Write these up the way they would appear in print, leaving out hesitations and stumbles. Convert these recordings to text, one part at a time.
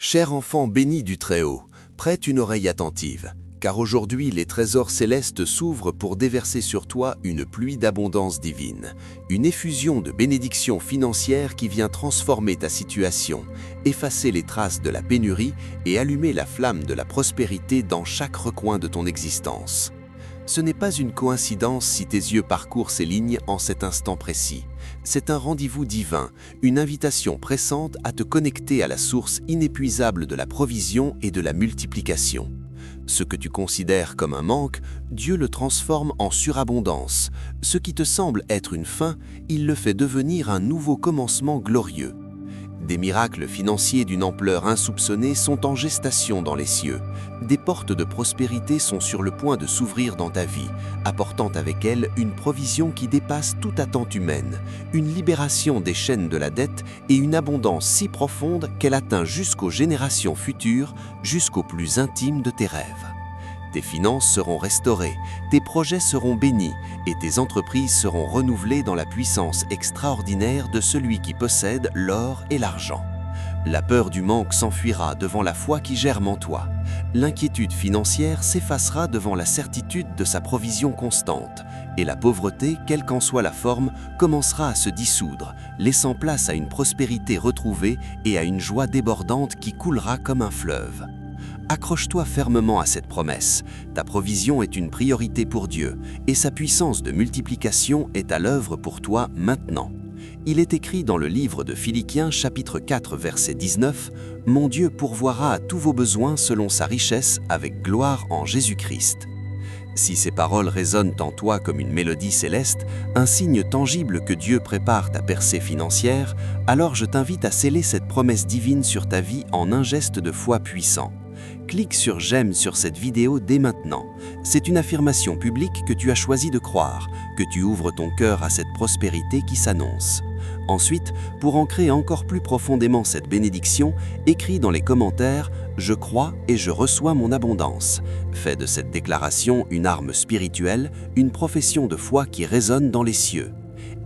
Cher enfant béni du Très-Haut, prête une oreille attentive, car aujourd'hui les trésors célestes s'ouvrent pour déverser sur toi une pluie d'abondance divine, une effusion de bénédictions financières qui vient transformer ta situation, effacer les traces de la pénurie et allumer la flamme de la prospérité dans chaque recoin de ton existence. Ce n'est pas une coïncidence si tes yeux parcourent ces lignes en cet instant précis. C'est un rendez-vous divin, une invitation pressante à te connecter à la source inépuisable de la provision et de la multiplication. Ce que tu considères comme un manque, Dieu le transforme en surabondance. Ce qui te semble être une fin, il le fait devenir un nouveau commencement glorieux. Des miracles financiers d'une ampleur insoupçonnée sont en gestation dans les cieux. Des portes de prospérité sont sur le point de s'ouvrir dans ta vie, apportant avec elles une provision qui dépasse toute attente humaine, une libération des chaînes de la dette et une abondance si profonde qu'elle atteint jusqu'aux générations futures, jusqu'au plus intime de tes rêves. Tes finances seront restaurées, tes projets seront bénis et tes entreprises seront renouvelées dans la puissance extraordinaire de celui qui possède l'or et l'argent. La peur du manque s'enfuira devant la foi qui germe en toi. L'inquiétude financière s'effacera devant la certitude de sa provision constante. Et la pauvreté, quelle qu'en soit la forme, commencera à se dissoudre, laissant place à une prospérité retrouvée et à une joie débordante qui coulera comme un fleuve. Accroche-toi fermement à cette promesse. Ta provision est une priorité pour Dieu et sa puissance de multiplication est à l'œuvre pour toi maintenant. Il est écrit dans le livre de Philippiens chapitre 4 verset 19 « Mon Dieu pourvoira à tous vos besoins selon sa richesse avec gloire en Jésus-Christ ». Si ces paroles résonnent en toi comme une mélodie céleste, un signe tangible que Dieu prépare ta percée financière, alors je t'invite à sceller cette promesse divine sur ta vie en un geste de foi puissant. Clique sur « J'aime » sur cette vidéo dès maintenant. C'est une affirmation publique que tu as choisi de croire, que tu ouvres ton cœur à cette prospérité qui s'annonce. Ensuite, pour ancrer encore plus profondément cette bénédiction, écris dans les commentaires « Je crois et je reçois mon abondance ». Fais de cette déclaration une arme spirituelle, une profession de foi qui résonne dans les cieux.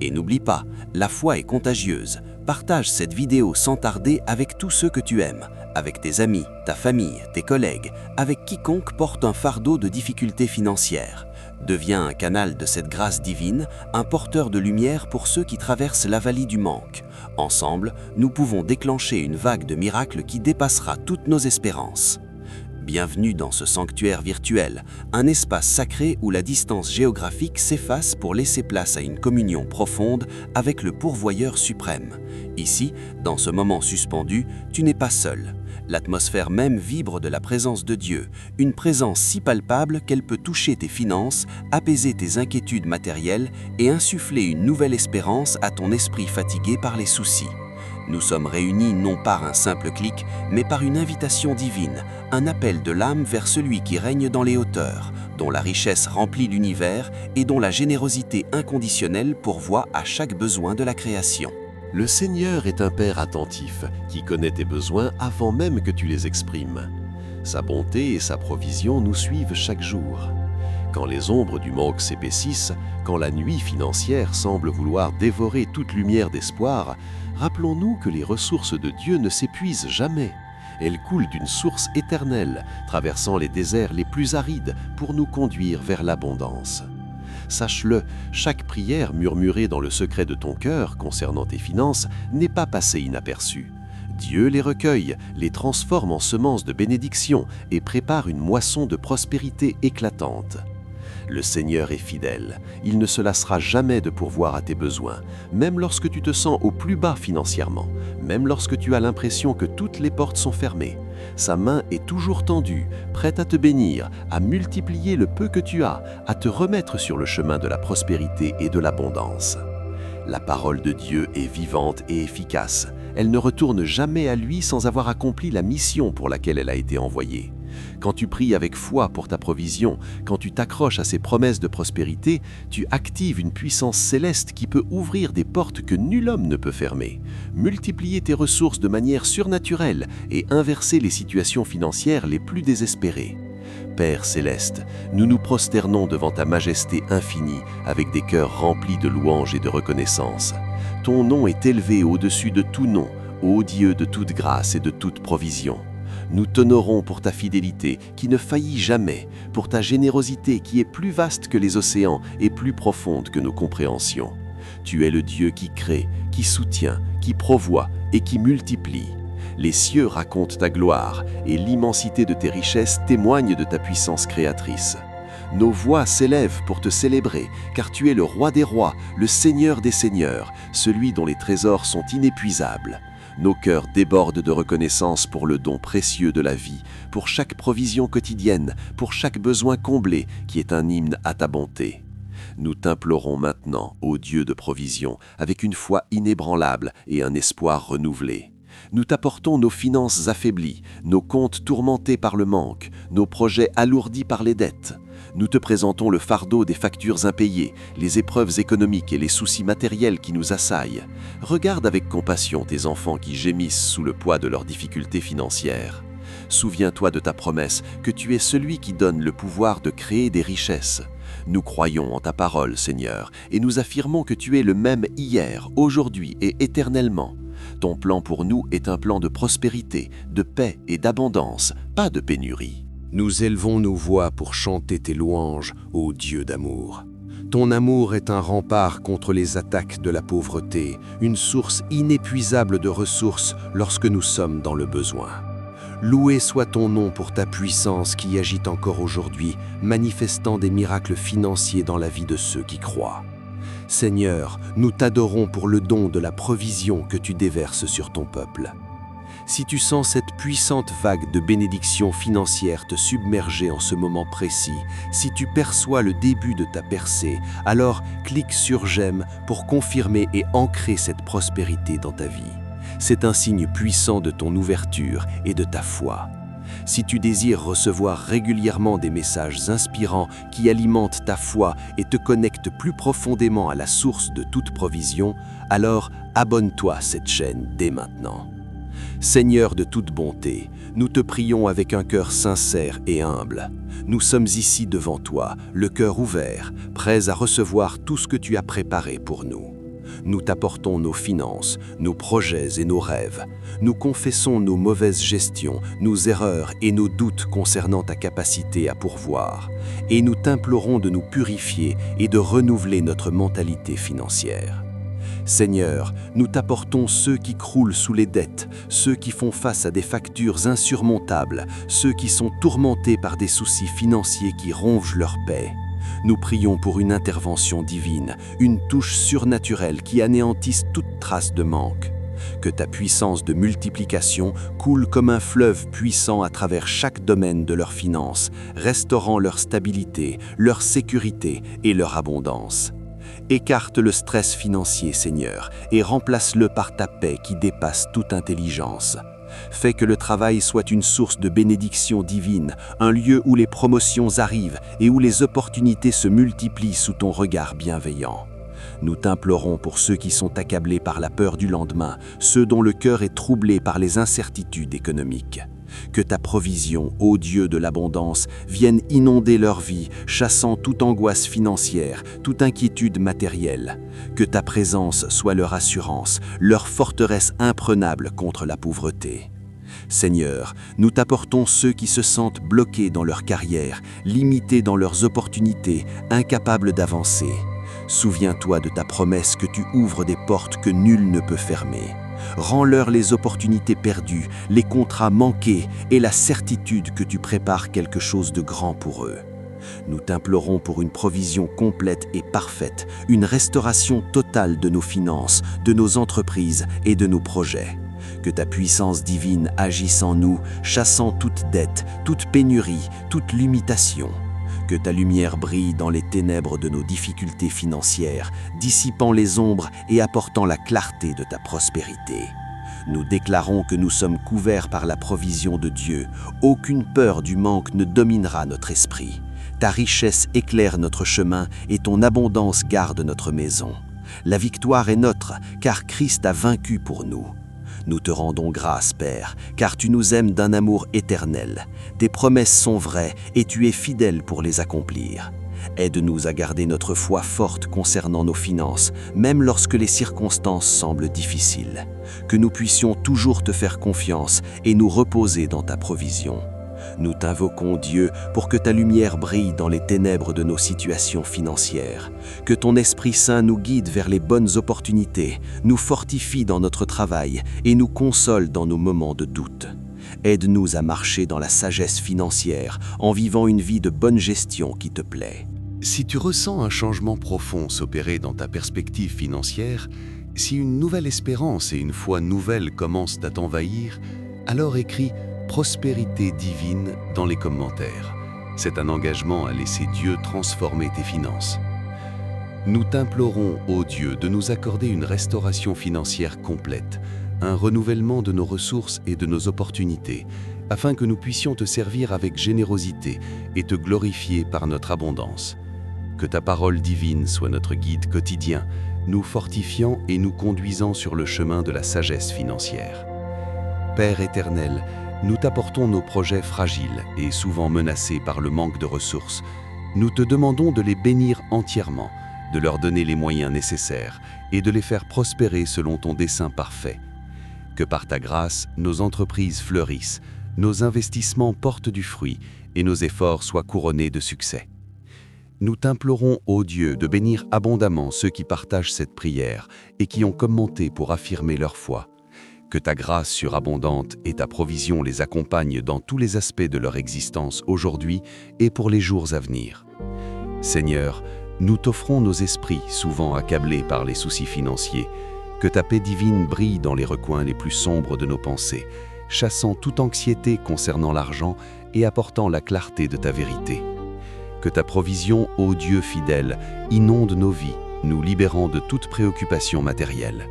Et n'oublie pas, la foi est contagieuse. Partage cette vidéo sans tarder avec tous ceux que tu aimes, avec tes amis, ta famille, tes collègues, avec quiconque porte un fardeau de difficultés financières. Deviens un canal de cette grâce divine, un porteur de lumière pour ceux qui traversent la vallée du manque. Ensemble, nous pouvons déclencher une vague de miracles qui dépassera toutes nos espérances. Bienvenue dans ce sanctuaire virtuel, un espace sacré où la distance géographique s'efface pour laisser place à une communion profonde avec le pourvoyeur suprême. Ici, dans ce moment suspendu, tu n'es pas seul. L'atmosphère même vibre de la présence de Dieu, une présence si palpable qu'elle peut toucher tes finances, apaiser tes inquiétudes matérielles et insuffler une nouvelle espérance à ton esprit fatigué par les soucis. Nous sommes réunis non par un simple clic, mais par une invitation divine, un appel de l'âme vers celui qui règne dans les hauteurs, dont la richesse remplit l'univers et dont la générosité inconditionnelle pourvoit à chaque besoin de la création. Le Seigneur est un Père attentif, qui connaît tes besoins avant même que tu les exprimes. Sa bonté et sa provision nous suivent chaque jour. Quand les ombres du manque s'épaississent, quand la nuit financière semble vouloir dévorer toute lumière d'espoir, rappelons-nous que les ressources de Dieu ne s'épuisent jamais. Elles coulent d'une source éternelle, traversant les déserts les plus arides pour nous conduire vers l'abondance. Sache-le, chaque prière murmurée dans le secret de ton cœur concernant tes finances n'est pas passée inaperçue. Dieu les recueille, les transforme en semences de bénédiction et prépare une moisson de prospérité éclatante. Le Seigneur est fidèle, il ne se lassera jamais de pourvoir à tes besoins, même lorsque tu te sens au plus bas financièrement, même lorsque tu as l'impression que toutes les portes sont fermées. Sa main est toujours tendue, prête à te bénir, à multiplier le peu que tu as, à te remettre sur le chemin de la prospérité et de l'abondance. La parole de Dieu est vivante et efficace. Elle ne retourne jamais à lui sans avoir accompli la mission pour laquelle elle a été envoyée. Quand tu pries avec foi pour ta provision, quand tu t'accroches à ses promesses de prospérité, tu actives une puissance céleste qui peut ouvrir des portes que nul homme ne peut fermer, multiplier tes ressources de manière surnaturelle et inverser les situations financières les plus désespérées. Père céleste, nous nous prosternons devant ta majesté infinie avec des cœurs remplis de louanges et de reconnaissance. Ton nom est élevé au-dessus de tout nom, Ô Dieu de toute grâce et de toute provision, nous t'honorons pour ta fidélité qui ne faillit jamais, pour ta générosité qui est plus vaste que les océans et plus profonde que nos compréhensions. Tu es le Dieu qui crée, qui soutient, qui pourvoit et qui multiplie. Les cieux racontent ta gloire et l'immensité de tes richesses témoigne de ta puissance créatrice. Nos voix s'élèvent pour te célébrer, car tu es le roi des rois, le seigneur des seigneurs, celui dont les trésors sont inépuisables. Nos cœurs débordent de reconnaissance pour le don précieux de la vie, pour chaque provision quotidienne, pour chaque besoin comblé qui est un hymne à ta bonté. Nous t'implorons maintenant, ô Dieu de provision, avec une foi inébranlable et un espoir renouvelé. Nous t'apportons nos finances affaiblies, nos comptes tourmentés par le manque, nos projets alourdis par les dettes. Nous te présentons le fardeau des factures impayées, les épreuves économiques et les soucis matériels qui nous assaillent. Regarde avec compassion tes enfants qui gémissent sous le poids de leurs difficultés financières. Souviens-toi de ta promesse que tu es celui qui donne le pouvoir de créer des richesses. Nous croyons en ta parole, Seigneur, et nous affirmons que tu es le même hier, aujourd'hui et éternellement. Ton plan pour nous est un plan de prospérité, de paix et d'abondance, pas de pénurie. Nous élevons nos voix pour chanter tes louanges, ô Dieu d'amour. Ton amour est un rempart contre les attaques de la pauvreté, une source inépuisable de ressources lorsque nous sommes dans le besoin. Loué soit ton nom pour ta puissance qui agit encore aujourd'hui, manifestant des miracles financiers dans la vie de ceux qui croient. Seigneur, nous t'adorons pour le don de la provision que tu déverses sur ton peuple. Si tu sens cette puissante vague de bénédictions financières te submerger en ce moment précis, si tu perçois le début de ta percée, alors clique sur j'aime pour confirmer et ancrer cette prospérité dans ta vie. C'est un signe puissant de ton ouverture et de ta foi. Si tu désires recevoir régulièrement des messages inspirants qui alimentent ta foi et te connectent plus profondément à la source de toute provision, alors abonne-toi à cette chaîne dès maintenant. Seigneur de toute bonté, nous te prions avec un cœur sincère et humble. Nous sommes ici devant toi, le cœur ouvert, prêts à recevoir tout ce que tu as préparé pour nous. Nous t'apportons nos finances, nos projets et nos rêves. Nous confessons nos mauvaises gestions, nos erreurs et nos doutes concernant ta capacité à pourvoir. Et nous t'implorons de nous purifier et de renouveler notre mentalité financière. Seigneur, nous t'apportons ceux qui croulent sous les dettes, ceux qui font face à des factures insurmontables, ceux qui sont tourmentés par des soucis financiers qui rongent leur paix. Nous prions pour une intervention divine, une touche surnaturelle qui anéantisse toute trace de manque. Que ta puissance de multiplication coule comme un fleuve puissant à travers chaque domaine de leurs finances, restaurant leur stabilité, leur sécurité et leur abondance. Écarte le stress financier, Seigneur, et remplace-le par ta paix qui dépasse toute intelligence. Fais que le travail soit une source de bénédiction divine, un lieu où les promotions arrivent et où les opportunités se multiplient sous ton regard bienveillant. Nous t'implorons pour ceux qui sont accablés par la peur du lendemain, ceux dont le cœur est troublé par les incertitudes économiques. Que ta provision, ô Dieu de l'abondance, vienne inonder leur vie, chassant toute angoisse financière, toute inquiétude matérielle. Que ta présence soit leur assurance, leur forteresse imprenable contre la pauvreté. Seigneur, nous t'apportons ceux qui se sentent bloqués dans leur carrière, limités dans leurs opportunités, incapables d'avancer. Souviens-toi de ta promesse que tu ouvres des portes que nul ne peut fermer. Rends-leur les opportunités perdues, les contrats manqués et la certitude que tu prépares quelque chose de grand pour eux. Nous t'implorons pour une provision complète et parfaite, une restauration totale de nos finances, de nos entreprises et de nos projets. Que ta puissance divine agisse en nous, chassant toute dette, toute pénurie, toute limitation. Que ta lumière brille dans les ténèbres de nos difficultés financières, dissipant les ombres et apportant la clarté de ta prospérité. Nous déclarons que nous sommes couverts par la provision de Dieu. Aucune peur du manque ne dominera notre esprit. Ta richesse éclaire notre chemin et ton abondance garde notre maison. La victoire est notre, car Christ a vaincu pour nous. Nous te rendons grâce, Père, car tu nous aimes d'un amour éternel. Tes promesses sont vraies et tu es fidèle pour les accomplir. Aide-nous à garder notre foi forte concernant nos finances, même lorsque les circonstances semblent difficiles. Que nous puissions toujours te faire confiance et nous reposer dans ta provision. Nous t'invoquons, Dieu, pour que ta lumière brille dans les ténèbres de nos situations financières. Que ton Esprit Saint nous guide vers les bonnes opportunités, nous fortifie dans notre travail et nous console dans nos moments de doute. Aide-nous à marcher dans la sagesse financière en vivant une vie de bonne gestion qui te plaît. Si tu ressens un changement profond s'opérer dans ta perspective financière, si une nouvelle espérance et une foi nouvelle commencent à t'envahir, alors écris « Prospérité divine » dans les commentaires. C'est un engagement à laisser Dieu transformer tes finances. Nous t'implorons, ô Dieu, de nous accorder une restauration financière complète, un renouvellement de nos ressources et de nos opportunités, afin que nous puissions te servir avec générosité et te glorifier par notre abondance. Que ta parole divine soit notre guide quotidien, nous fortifiant et nous conduisant sur le chemin de la sagesse financière. Père éternel, nous t'apportons nos projets fragiles et souvent menacés par le manque de ressources. Nous te demandons de les bénir entièrement, de leur donner les moyens nécessaires et de les faire prospérer selon ton dessein parfait. Que par ta grâce, nos entreprises fleurissent, nos investissements portent du fruit et nos efforts soient couronnés de succès. Nous t'implorons, ô Dieu, de bénir abondamment ceux qui partagent cette prière et qui ont commenté pour affirmer leur foi. Que ta grâce surabondante et ta provision les accompagnent dans tous les aspects de leur existence aujourd'hui et pour les jours à venir. Seigneur, nous t'offrons nos esprits souvent accablés par les soucis financiers. Que ta paix divine brille dans les recoins les plus sombres de nos pensées, chassant toute anxiété concernant l'argent et apportant la clarté de ta vérité. Que ta provision, ô Dieu fidèle, inonde nos vies, nous libérant de toute préoccupation matérielle.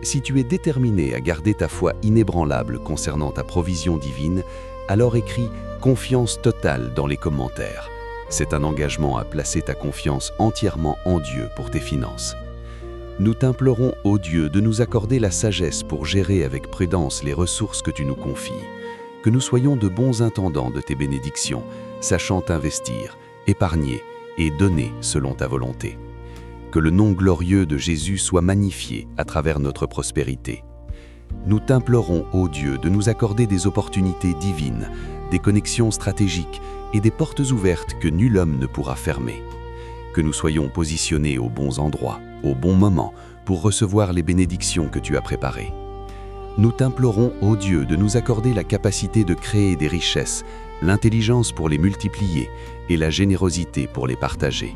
Si tu es déterminé à garder ta foi inébranlable concernant ta provision divine, alors écris « Confiance totale » dans les commentaires. C'est un engagement à placer ta confiance entièrement en Dieu pour tes finances. Nous t'implorons, ô Dieu, de nous accorder la sagesse pour gérer avec prudence les ressources que tu nous confies. Que nous soyons de bons intendants de tes bénédictions, sachant investir, épargner et donner selon ta volonté. Que le nom glorieux de Jésus soit magnifié à travers notre prospérité. Nous t'implorons, ô Dieu, de nous accorder des opportunités divines, des connexions stratégiques et des portes ouvertes que nul homme ne pourra fermer. Que nous soyons positionnés aux bons endroits, au bon moment, pour recevoir les bénédictions que tu as préparées. Nous t'implorons, ô Dieu, de nous accorder la capacité de créer des richesses, l'intelligence pour les multiplier et la générosité pour les partager.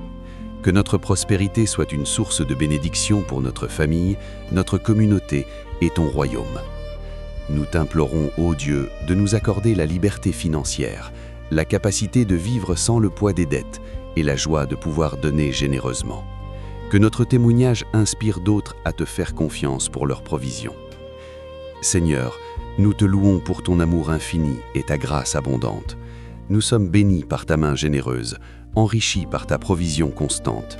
Que notre prospérité soit une source de bénédiction pour notre famille, notre communauté et ton royaume. Nous t'implorons, ô Dieu, de nous accorder la liberté financière, la capacité de vivre sans le poids des dettes et la joie de pouvoir donner généreusement. Que notre témoignage inspire d'autres à te faire confiance pour leur provision. Seigneur, nous te louons pour ton amour infini et ta grâce abondante. Nous sommes bénis par ta main généreuse, enrichis par ta provision constante.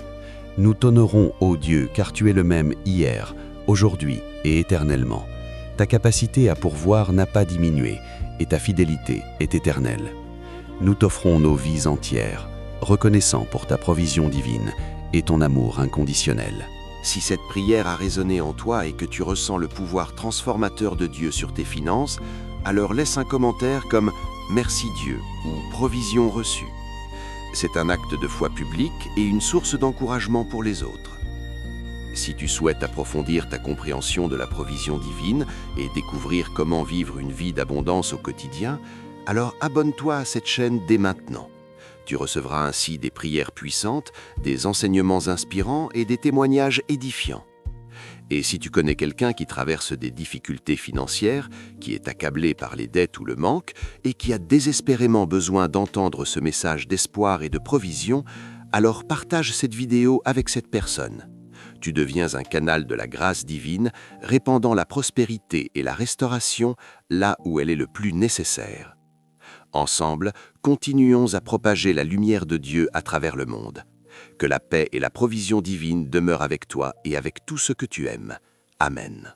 Nous t'honorons, ô Dieu, car tu es le même hier, aujourd'hui et éternellement. Ta capacité à pourvoir n'a pas diminué et ta fidélité est éternelle. Nous t'offrons nos vies entières, reconnaissants pour ta provision divine et ton amour inconditionnel. Si cette prière a résonné en toi et que tu ressens le pouvoir transformateur de Dieu sur tes finances, alors laisse un commentaire comme « Merci Dieu » ou « Provision reçue ». C'est un acte de foi public et une source d'encouragement pour les autres. Si tu souhaites approfondir ta compréhension de la provision divine et découvrir comment vivre une vie d'abondance au quotidien, alors abonne-toi à cette chaîne dès maintenant. Tu recevras ainsi des prières puissantes, des enseignements inspirants et des témoignages édifiants. Et si tu connais quelqu'un qui traverse des difficultés financières, qui est accablé par les dettes ou le manque, et qui a désespérément besoin d'entendre ce message d'espoir et de provision, alors partage cette vidéo avec cette personne. Tu deviens un canal de la grâce divine, répandant la prospérité et la restauration là où elle est le plus nécessaire. Ensemble, continuons à propager la lumière de Dieu à travers le monde. Que la paix et la provision divine demeurent avec toi et avec tout ce que tu aimes. Amen.